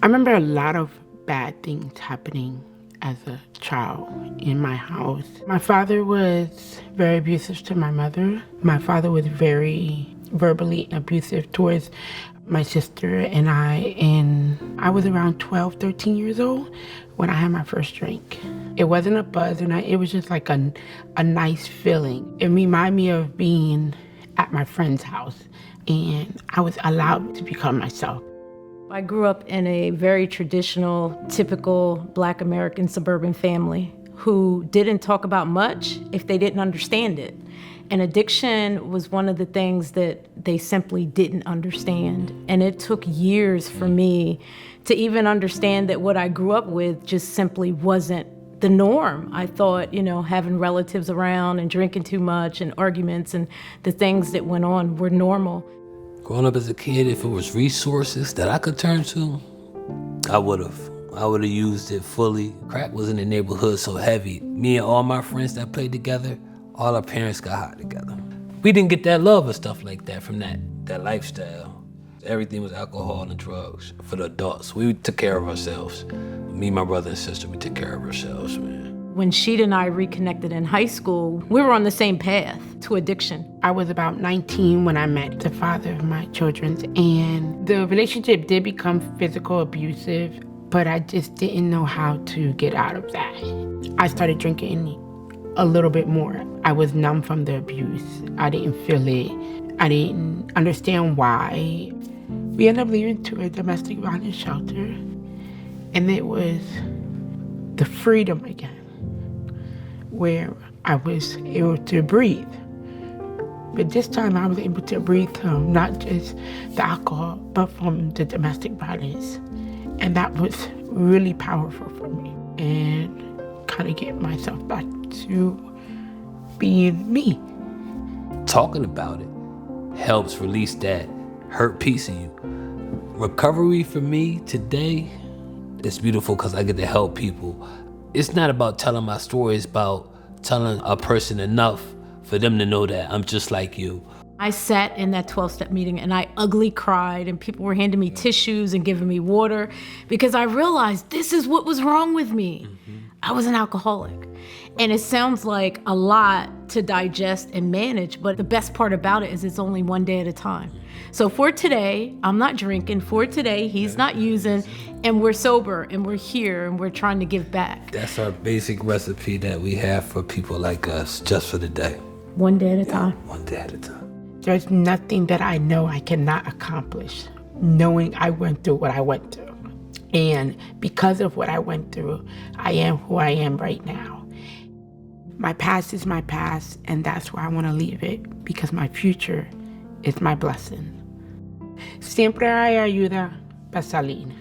I remember a lot of bad things happening as a child in my house. My father was very abusive to my mother. My father was very verbally abusive towards my sister and I was around 12, 13 years old when I had my first drink. It wasn't a buzz, it was just like a nice feeling. It reminded me of being at my friend's house, and I was allowed to become myself. I grew up in a very traditional, typical Black American suburban family who didn't talk about much if they didn't understand it. And addiction was one of the things that they simply didn't understand. And it took years for me to even understand that what I grew up with just simply wasn't the norm. I thought, having relatives around and drinking too much and arguments and the things that went on were normal. Growing up as a kid, if it was resources that I could turn to, I would have used it fully. Crack was in the neighborhood so heavy. Me and all my friends that played together, all our parents got high together. We didn't get that love and stuff like that from that lifestyle. Everything was alcohol and drugs for the adults. We took care of ourselves. Me, my brother and sister, we took care of ourselves, man. When Sheet and I reconnected in high school, we were on the same path to addiction. I was about 19 when I met the father of my children, and the relationship did become physical abusive, but I just didn't know how to get out of that. I started drinking a little bit more. I was numb from the abuse. I didn't feel it. I didn't understand why. We ended up leaving to a domestic violence shelter, and it was the freedom again, where I was able to breathe. But this time I was able to breathe from not just the alcohol, but from the domestic violence. And that was really powerful for me, and kind of get myself back to being me. Talking about it helps release that hurt piece of you. Recovery for me today is beautiful because I get to help people. It's not about telling my story, it's about telling a person enough for them to know that I'm just like you. I sat in that 12-step meeting and I ugly cried, and people were handing me tissues and giving me water because I realized this is what was wrong with me. I was an alcoholic. And it sounds like a lot to digest and manage, but the best part about it is it's only one day at a time. So for today, I'm not drinking. For today, he's not using, and we're sober, and we're here, and we're trying to give back. That's our basic recipe that we have for people like us, just for the day. One day at a time. One day at a time. There's nothing that I know I cannot accomplish, knowing I went through what I went through. And because of what I went through, I am who I am right now. My past is my past, and that's where I want to leave it, because my future is my blessing. Siempre hay ayuda para salir.